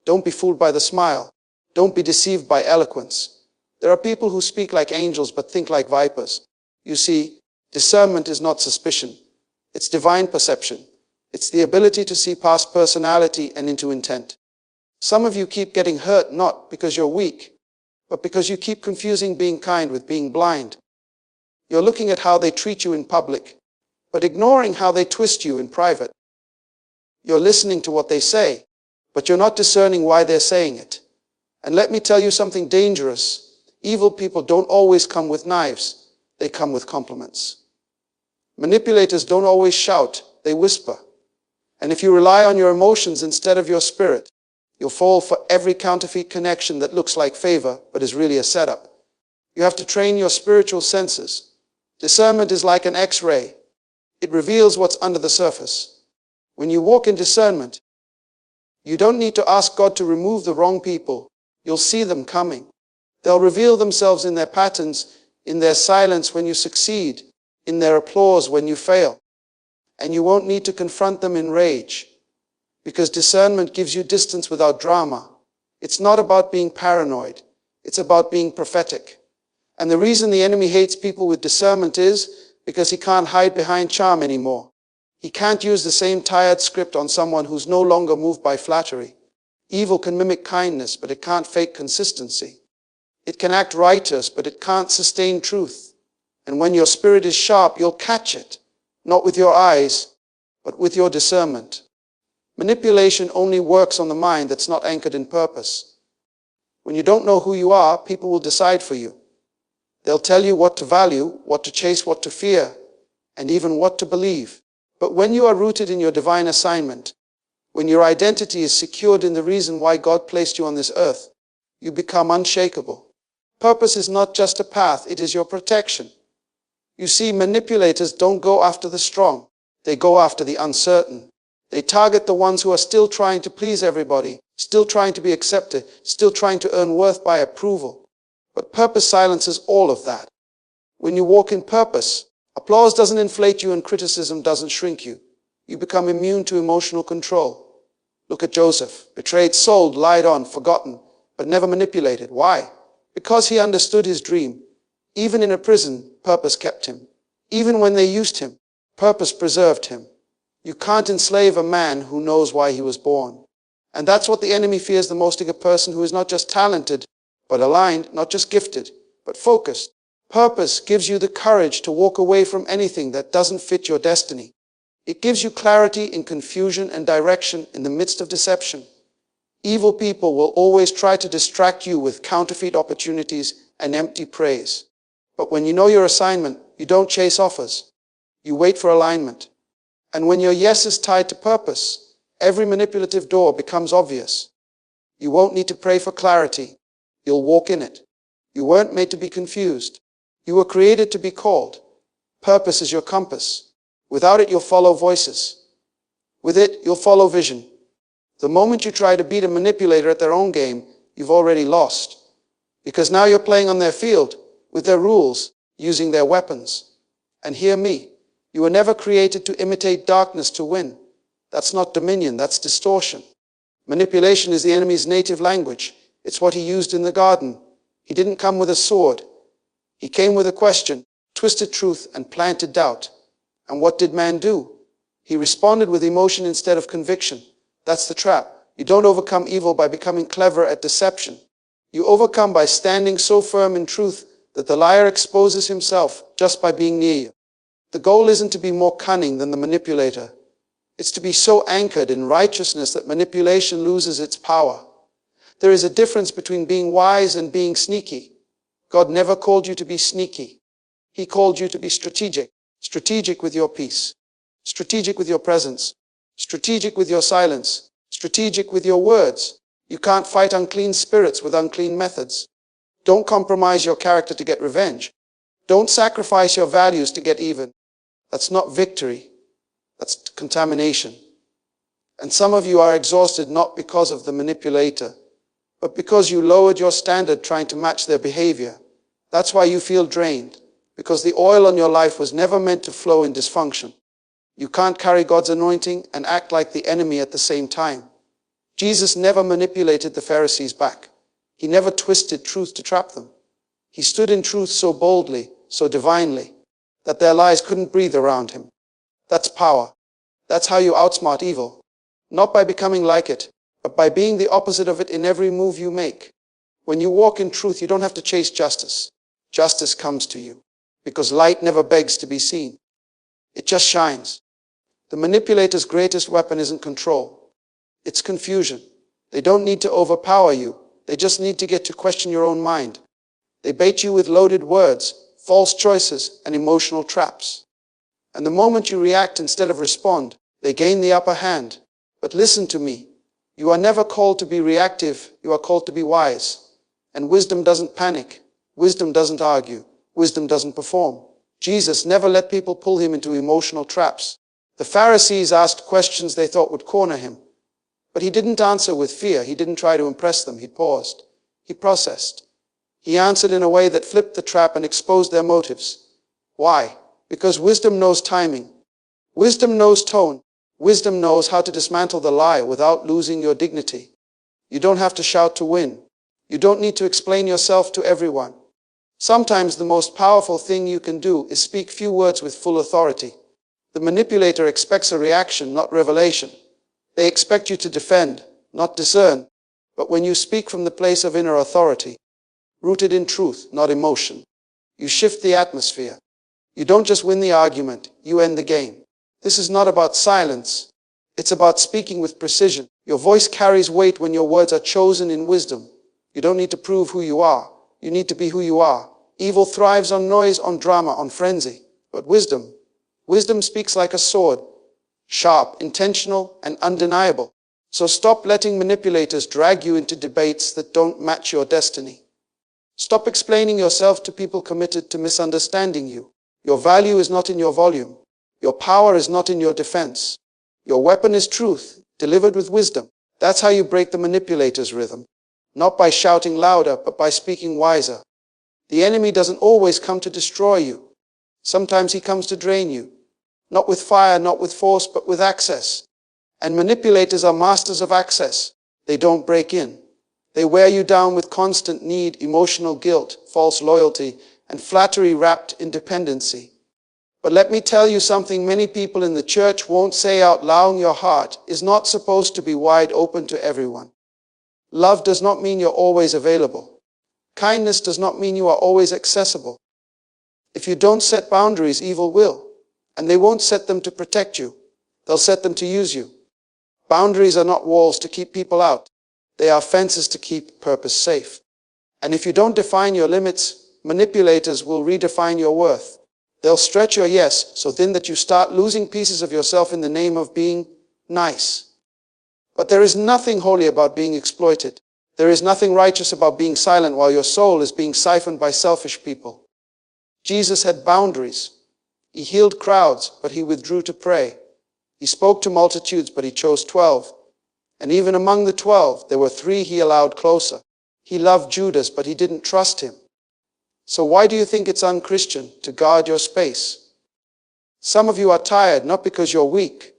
Don't be fooled by the smile. Don't be deceived by eloquence. There are people who speak like angels but think like vipers. You see, discernment is not suspicion. It's divine perception. It's the ability to see past personality and into intent. Some of you keep getting hurt not because you're weak, but because you keep confusing being kind with being blind. You're looking at how they treat you in public, but ignoring how they twist you in private. You're listening to what they say, but you're not discerning why they're saying it. And let me tell you something dangerous. Evil people don't always come with knives. They come with compliments. Manipulators don't always shout. They whisper. And if you rely on your emotions instead of your spirit, you'll fall for every counterfeit connection that looks like favor but is really a setup. You have to train your spiritual senses. Discernment is like an X-ray. It reveals what's under the surface. When you walk in discernment, you don't need to ask God to remove the wrong people. You'll see them coming. They'll reveal themselves in their patterns, in their silence when you succeed, in their applause when you fail. And you won't need to confront them in rage, because discernment gives you distance without drama. It's not about being paranoid. It's about being prophetic. And the reason the enemy hates people with discernment is because he can't hide behind charm anymore. He can't use the same tired script on someone who's no longer moved by flattery. Evil can mimic kindness, but it can't fake consistency. It can act righteous, but it can't sustain truth. And when your spirit is sharp, you'll catch it, not with your eyes, but with your discernment. Manipulation only works on the mind that's not anchored in purpose. When you don't know who you are, people will decide for you. They'll tell you what to value, what to chase, what to fear, and even what to believe. But when you are rooted in your divine assignment, when your identity is secured in the reason why God placed you on this earth, you become unshakable. Purpose is not just a path, it is your protection. You see, manipulators don't go after the strong. They go after the uncertain. They target the ones who are still trying to please everybody, still trying to be accepted, still trying to earn worth by approval. But purpose silences all of that. When you walk in purpose, applause doesn't inflate you and criticism doesn't shrink you. You become immune to emotional control. Look at Joseph, betrayed, sold, lied on, forgotten, but never manipulated. Why? Because he understood his dream. Even in a prison, purpose kept him. Even when they used him, purpose preserved him. You can't enslave a man who knows why he was born. And that's what the enemy fears the most in a person who is not just talented, but aligned, not just gifted, but focused. Purpose gives you the courage to walk away from anything that doesn't fit your destiny. It gives you clarity in confusion and direction in the midst of deception. Evil people will always try to distract you with counterfeit opportunities and empty praise. But when you know your assignment, you don't chase offers. You wait for alignment. And when your yes is tied to purpose, every manipulative door becomes obvious. You won't need to pray for clarity. You'll walk in it. You weren't made to be confused. You were created to be called. Purpose is your compass. Without it, you'll follow voices. With it, you'll follow vision. The moment you try to beat a manipulator at their own game, you've already lost. Because now you're playing on their field, with their rules, using their weapons. And hear me, you were never created to imitate darkness to win. That's not dominion, that's distortion. Manipulation is the enemy's native language. It's what he used in the garden. He didn't come with a sword. He came with a question, twisted truth, and planted doubt. And what did man do? He responded with emotion instead of conviction. That's the trap. You don't overcome evil by becoming clever at deception. You overcome by standing so firm in truth that the liar exposes himself just by being near you. The goal isn't to be more cunning than the manipulator. It's to be so anchored in righteousness that manipulation loses its power. There is a difference between being wise and being sneaky. God never called you to be sneaky. He called you to be strategic. Strategic with your peace. Strategic with your presence. Strategic with your silence. Strategic with your words. You can't fight unclean spirits with unclean methods. Don't compromise your character to get revenge. Don't sacrifice your values to get even. That's not victory. That's contamination. And some of you are exhausted not because of the manipulator, but because you lowered your standard trying to match their behavior. That's why you feel drained, because the oil on your life was never meant to flow in dysfunction. You can't carry God's anointing and act like the enemy at the same time. Jesus never manipulated the Pharisees back. He never twisted truth to trap them. He stood in truth so boldly, so divinely, that their lies couldn't breathe around him. That's power. That's how you outsmart evil. Not by becoming like it, but by being the opposite of it in every move you make. When you walk in truth, you don't have to chase justice. Justice comes to you, because light never begs to be seen. It just shines. The manipulator's greatest weapon isn't control. It's confusion. They don't need to overpower you. They just need to get to question your own mind. They bait you with loaded words, false choices, and emotional traps. And the moment you react instead of respond, they gain the upper hand. But listen to me. You are never called to be reactive. You are called to be wise. And wisdom doesn't panic. Wisdom doesn't argue. Wisdom doesn't perform. Jesus never let people pull him into emotional traps. The Pharisees asked questions they thought would corner him. But he didn't answer with fear. He didn't try to impress them. He paused. He processed. He answered in a way that flipped the trap and exposed their motives. Why? Because wisdom knows timing. Wisdom knows tone. Wisdom knows how to dismantle the lie without losing your dignity. You don't have to shout to win. You don't need to explain yourself to everyone. Sometimes the most powerful thing you can do is speak few words with full authority. The manipulator expects a reaction, not revelation. They expect you to defend, not discern. But when you speak from the place of inner authority, rooted in truth, not emotion, you shift the atmosphere. You don't just win the argument, you end the game. This is not about silence. It's about speaking with precision. Your voice carries weight when your words are chosen in wisdom. You don't need to prove who you are. You need to be who you are. Evil thrives on noise, on drama, on frenzy. But wisdom speaks like a sword, sharp, intentional, and undeniable. So stop letting manipulators drag you into debates that don't match your destiny. Stop explaining yourself to people committed to misunderstanding you. Your value is not in your volume. Your power is not in your defense. Your weapon is truth, delivered with wisdom. That's how you break the manipulator's rhythm. Not by shouting louder, but by speaking wiser. The enemy doesn't always come to destroy you. Sometimes he comes to drain you. Not with fire, not with force, but with access. And manipulators are masters of access. They don't break in. They wear you down with constant need, emotional guilt, false loyalty, and flattery wrapped in dependency. But let me tell you something many people in the church won't say out loud. Your heart is not supposed to be wide open to everyone. Love does not mean you're always available. Kindness does not mean you are always accessible. If you don't set boundaries, evil will. And they won't set them to protect you. They'll set them to use you. Boundaries are not walls to keep people out. They are fences to keep purpose safe. And if you don't define your limits, manipulators will redefine your worth. They'll stretch your yes so thin that you start losing pieces of yourself in the name of being nice. But there is nothing holy about being exploited. There is nothing righteous about being silent while your soul is being siphoned by selfish people. Jesus had boundaries. He healed crowds, but he withdrew to pray. He spoke to multitudes, but he chose 12. And even among the 12, there were 3 he allowed closer. He loved Judas, but he didn't trust him. So why do you think it's unchristian to guard your space? Some of you are tired, not because you're weak,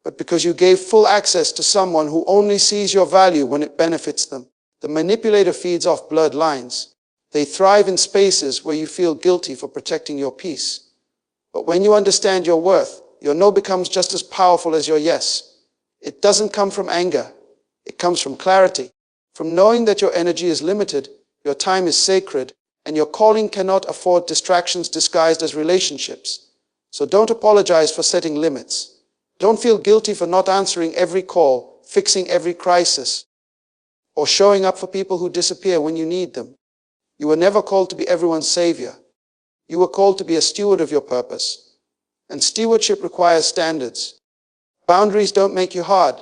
but because you gave full access to someone who only sees your value when it benefits them. The manipulator feeds off blurred lines. They thrive in spaces where you feel guilty for protecting your peace. But when you understand your worth, your no becomes just as powerful as your yes. It doesn't come from anger. It comes from clarity, from knowing that your energy is limited, your time is sacred, and your calling cannot afford distractions disguised as relationships. So don't apologize for setting limits. Don't feel guilty for not answering every call, fixing every crisis, or showing up for people who disappear when you need them. You were never called to be everyone's savior. You were called to be a steward of your purpose. And stewardship requires standards. Boundaries don't make you hard.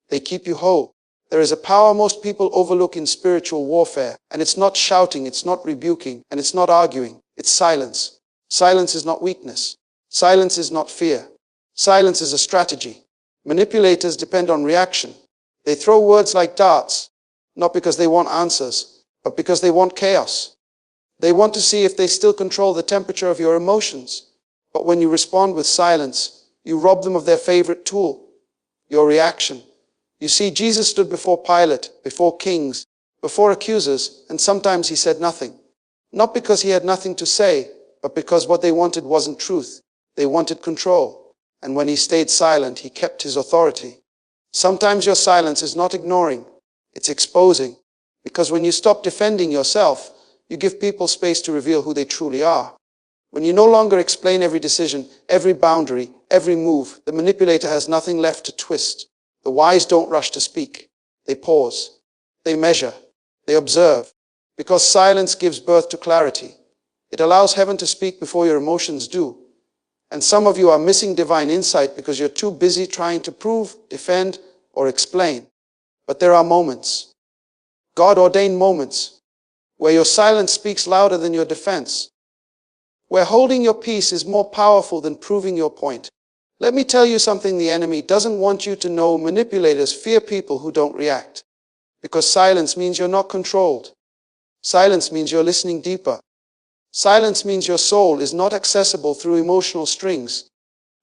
They keep you whole. There is a power most people overlook in spiritual warfare, and it's not shouting, it's not rebuking, and it's not arguing. It's silence. Silence is not weakness. Silence is not fear. Silence is a strategy. Manipulators depend on reaction. They throw words like darts, not because they want answers, but because they want chaos. They want to see if they still control the temperature of your emotions. But when you respond with silence, you rob them of their favorite tool, your reaction. You see, Jesus stood before Pilate, before kings, before accusers, and sometimes he said nothing. Not because he had nothing to say, but because what they wanted wasn't truth. They wanted control. And when he stayed silent, he kept his authority. Sometimes your silence is not ignoring, it's exposing. Because when you stop defending yourself, you give people space to reveal who they truly are. When you no longer explain every decision, every boundary, every move, the manipulator has nothing left to twist. The wise don't rush to speak. They pause. They measure. They observe. Because silence gives birth to clarity. It allows heaven to speak before your emotions do. And some of you are missing divine insight because you're too busy trying to prove, defend, or explain. But there are moments, God-ordained moments, where your silence speaks louder than your defense, where holding your peace is more powerful than proving your point. Let me tell you something the enemy doesn't want you to know. Manipulators fear people who don't react. Because silence means you're not controlled. Silence means you're listening deeper. Silence means your soul is not accessible through emotional strings.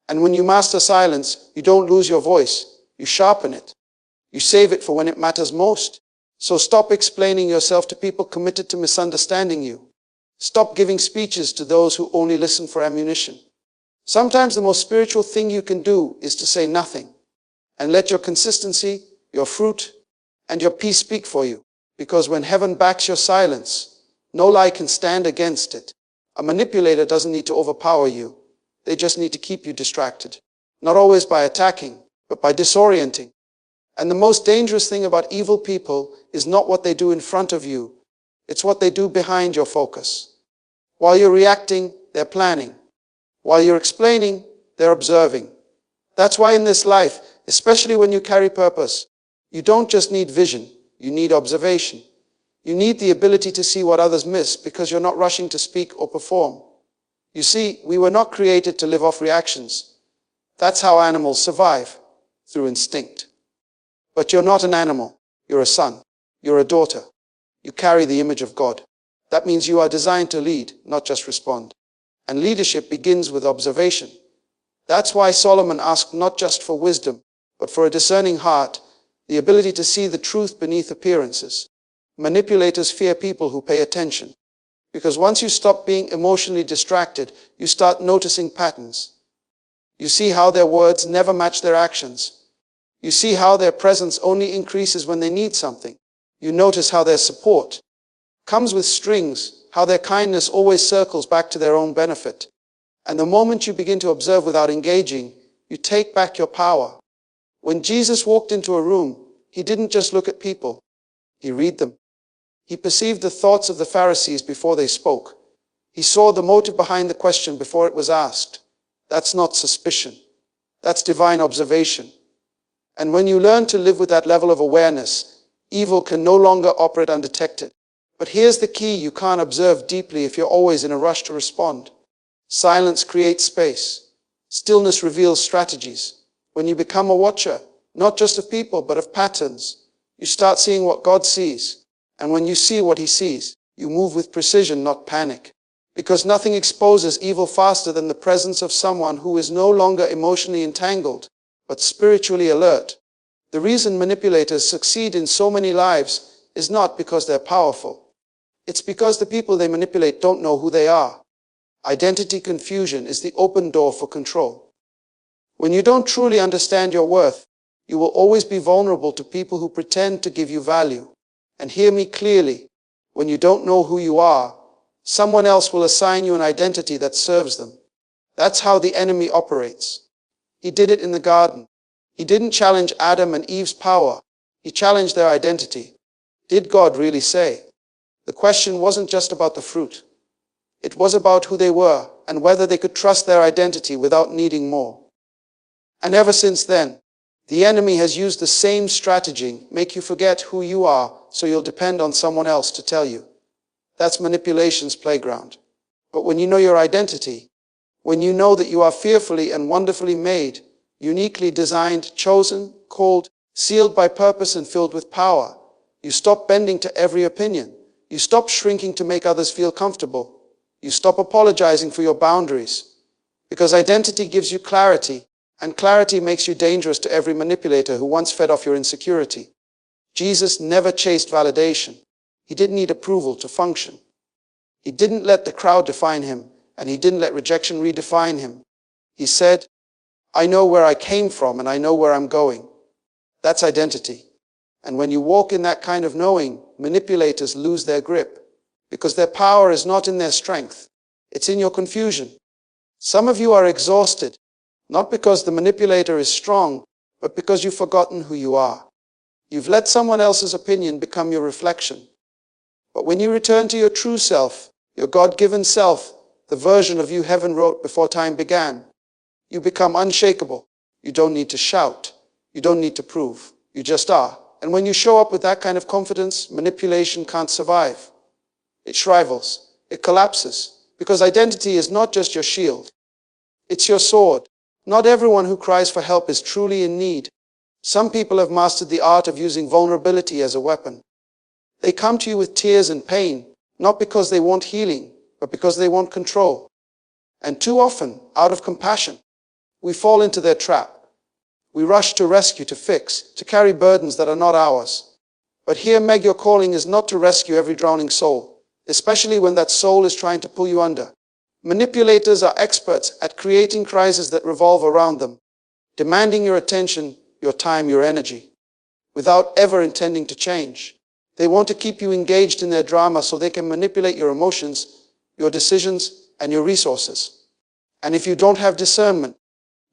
And when you master silence, you don't lose your voice. You sharpen it. You save it for when it matters most. So stop explaining yourself to people committed to misunderstanding you. Stop giving speeches to those who only listen for ammunition. Sometimes the most spiritual thing you can do is to say nothing and let your consistency, your fruit, and your peace speak for you. Because when heaven backs your silence, no lie can stand against it. A manipulator doesn't need to overpower you. They just need to keep you distracted. Not always by attacking, but by disorienting. And the most dangerous thing about evil people is not what they do in front of you. It's what they do behind your focus. While you're reacting, they're planning. While you're explaining, they're observing. That's why in this life, especially when you carry purpose, you don't just need vision, you need observation. You need the ability to see what others miss because you're not rushing to speak or perform. You see, we were not created to live off reactions. That's how animals survive, through instinct. But you're not an animal. You're a son. You're a daughter. You carry the image of God. That means you are designed to lead, not just respond. And leadership begins with observation. That's why Solomon asked not just for wisdom, but for a discerning heart, the ability to see the truth beneath appearances. Manipulators fear people who pay attention. Because once you stop being emotionally distracted, you start noticing patterns. You see how their words never match their actions. You see how their presence only increases when they need something. You notice how their support comes with strings, how their kindness always circles back to their own benefit. And the moment you begin to observe without engaging, you take back your power. When Jesus walked into a room, he didn't just look at people. He read them. He perceived the thoughts of the Pharisees before they spoke. He saw the motive behind the question before it was asked. That's not suspicion. That's divine observation. And when you learn to live with that level of awareness, evil can no longer operate undetected. But here's the key: you can't observe deeply if you're always in a rush to respond. Silence creates space. Stillness reveals strategies. When you become a watcher, not just of people, but of patterns, you start seeing what God sees. And when you see what he sees, you move with precision, not panic. Because nothing exposes evil faster than the presence of someone who is no longer emotionally entangled, but spiritually alert. The reason manipulators succeed in so many lives is not because they're powerful. It's because the people they manipulate don't know who they are. Identity confusion is the open door for control. When you don't truly understand your worth, you will always be vulnerable to people who pretend to give you value. And hear me clearly, when you don't know who you are, someone else will assign you an identity that serves them. That's how the enemy operates. He did it in the garden. He didn't challenge Adam and Eve's power. He challenged their identity. Did God really say? The question wasn't just about the fruit. It was about who they were and whether they could trust their identity without needing more. And ever since then, the enemy has used the same strategy: make you forget who you are so you'll depend on someone else to tell you. That's manipulation's playground. But when you know your identity, when you know that you are fearfully and wonderfully made, uniquely designed, chosen, called, sealed by purpose and filled with power, you stop bending to every opinion. You stop shrinking to make others feel comfortable. You stop apologizing for your boundaries. Because identity gives you clarity, And clarity makes you dangerous to every manipulator who once fed off your insecurity. Jesus never chased validation. He didn't need approval to function. He didn't let the crowd define him, and he didn't let rejection redefine him. He said, I know where I came from and I know where I'm going. That's identity. And when you walk in that kind of knowing, manipulators lose their grip, because their power is not in their strength. It's in your confusion. Some of you are exhausted, not because the manipulator is strong, but because you've forgotten who you are. You've let someone else's opinion become your reflection. But when you return to your true self, your God-given self, the version of you heaven wrote before time began, you become unshakable. You don't need to shout. You don't need to prove. You just are. And when you show up with that kind of confidence, manipulation can't survive. It shrivels. It collapses. Because identity is not just your shield. It's your sword. Not everyone who cries for help is truly in need. Some people have mastered the art of using vulnerability as a weapon. They come to you with tears and pain, not because they want healing, but because they want control. And too often, out of compassion, we fall into their trap. We rush to rescue, to fix, to carry burdens that are not ours. But here, Meg, your calling is not to rescue every drowning soul, especially when that soul is trying to pull you under. Manipulators are experts at creating crises that revolve around them, demanding your attention, your time, your energy, without ever intending to change. They want to keep you engaged in their drama so they can manipulate your emotions, your decisions, and your resources. And if you don't have discernment,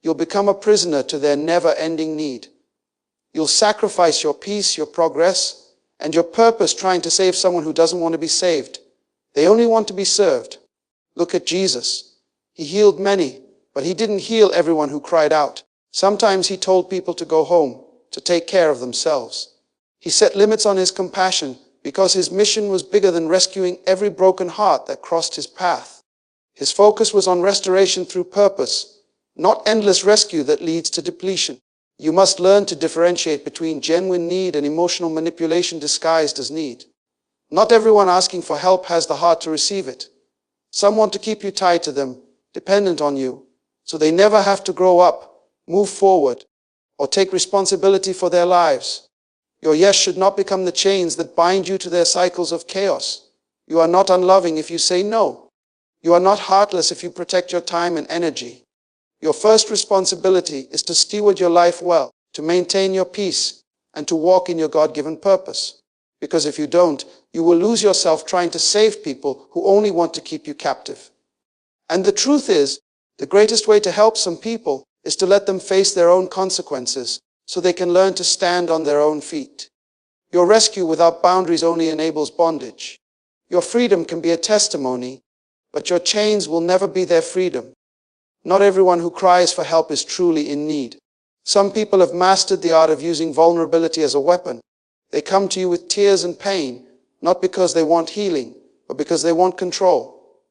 you'll become a prisoner to their never-ending need. You'll sacrifice your peace, your progress, and your purpose trying to save someone who doesn't want to be saved. They only want to be served. Look at Jesus. He healed many, but he didn't heal everyone who cried out. Sometimes he told people to go home, to take care of themselves. He set limits on his compassion because his mission was bigger than rescuing every broken heart that crossed his path. His focus was on restoration through purpose, not endless rescue that leads to depletion. You must learn to differentiate between genuine need and emotional manipulation disguised as need. Not everyone asking for help has the heart to receive it. Some want to keep you tied to them, dependent on you, so they never have to grow up, move forward, or take responsibility for their lives. Your yes should not become the chains that bind you to their cycles of chaos. You are not unloving if you say no. You are not heartless if you protect your time and energy. Your first responsibility is to steward your life well, to maintain your peace, and to walk in your God-given purpose. Because if you don't, you will lose yourself trying to save people who only want to keep you captive. And the truth is, the greatest way to help some people is to let them face their own consequences so they can learn to stand on their own feet. Your rescue without boundaries only enables bondage. Your freedom can be a testimony, but your chains will never be their freedom. Not everyone who cries for help is truly in need. Some people have mastered the art of using vulnerability as a weapon. They come to you with tears and pain, not because they want healing, but because they want control.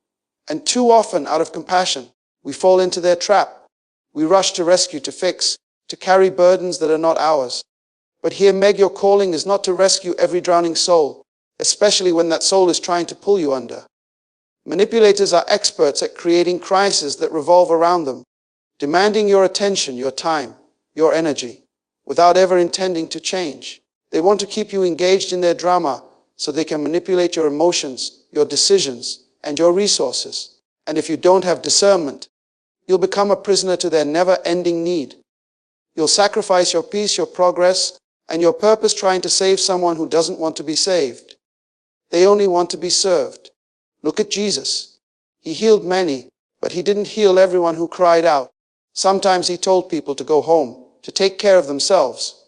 And too often, out of compassion, we fall into their trap. We rush to rescue, to fix, to carry burdens that are not ours. But here, Meg, your calling is not to rescue every drowning soul, especially when that soul is trying to pull you under. Manipulators are experts at creating crises that revolve around them, demanding your attention, your time, your energy, without ever intending to change. They want to keep you engaged in their drama so they can manipulate your emotions, your decisions, and your resources. And if you don't have discernment, you'll become a prisoner to their never-ending need. You'll sacrifice your peace, your progress, and your purpose trying to save someone who doesn't want to be saved. They only want to be served. Look at Jesus. He healed many, but he didn't heal everyone who cried out. Sometimes he told people to go home, to take care of themselves.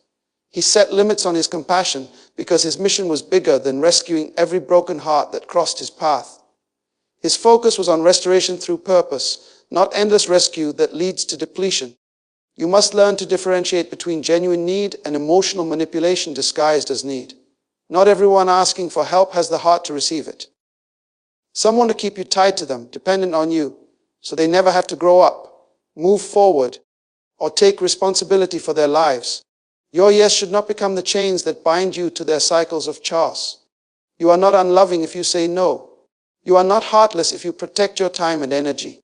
He set limits on his compassion because his mission was bigger than rescuing every broken heart that crossed his path. His focus was on restoration through purpose, not endless rescue that leads to depletion. You must learn to differentiate between genuine need and emotional manipulation disguised as need. Not everyone asking for help has the heart to receive it. Some want to keep you tied to them, dependent on you, so they never have to grow up, move forward, or take responsibility for their lives. Your yes should not become the chains that bind you to their cycles of chaos. You are not unloving if you say no. You are not heartless if you protect your time and energy.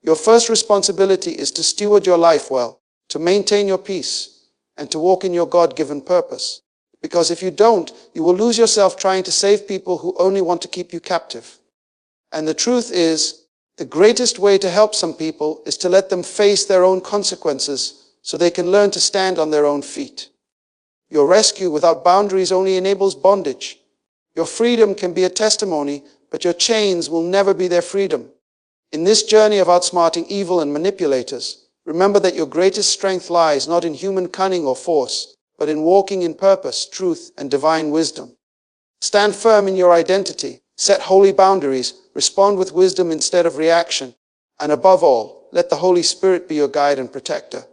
Your first responsibility is to steward your life well, to maintain your peace, and to walk in your God-given purpose. Because if you don't, you will lose yourself trying to save people who only want to keep you captive. And the truth is, the greatest way to help some people is to let them face their own consequences so they can learn to stand on their own feet. Your rescue without boundaries only enables bondage. Your freedom can be a testimony, but your chains will never be their freedom. In this journey of outsmarting evil and manipulators, remember that your greatest strength lies not in human cunning or force, but in walking in purpose, truth, and divine wisdom. Stand firm in your identity, set holy boundaries, respond with wisdom instead of reaction, and above all, let the Holy Spirit be your guide and protector.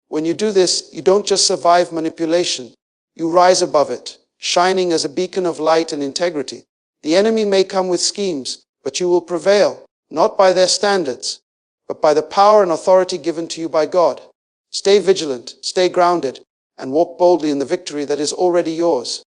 When you do this, you don't just survive manipulation, you rise above it, shining as a beacon of light and integrity. The enemy may come with schemes, but you will prevail, not by their standards, but by the power and authority given to you by God. Stay vigilant, stay grounded, and walk boldly in the victory that is already yours.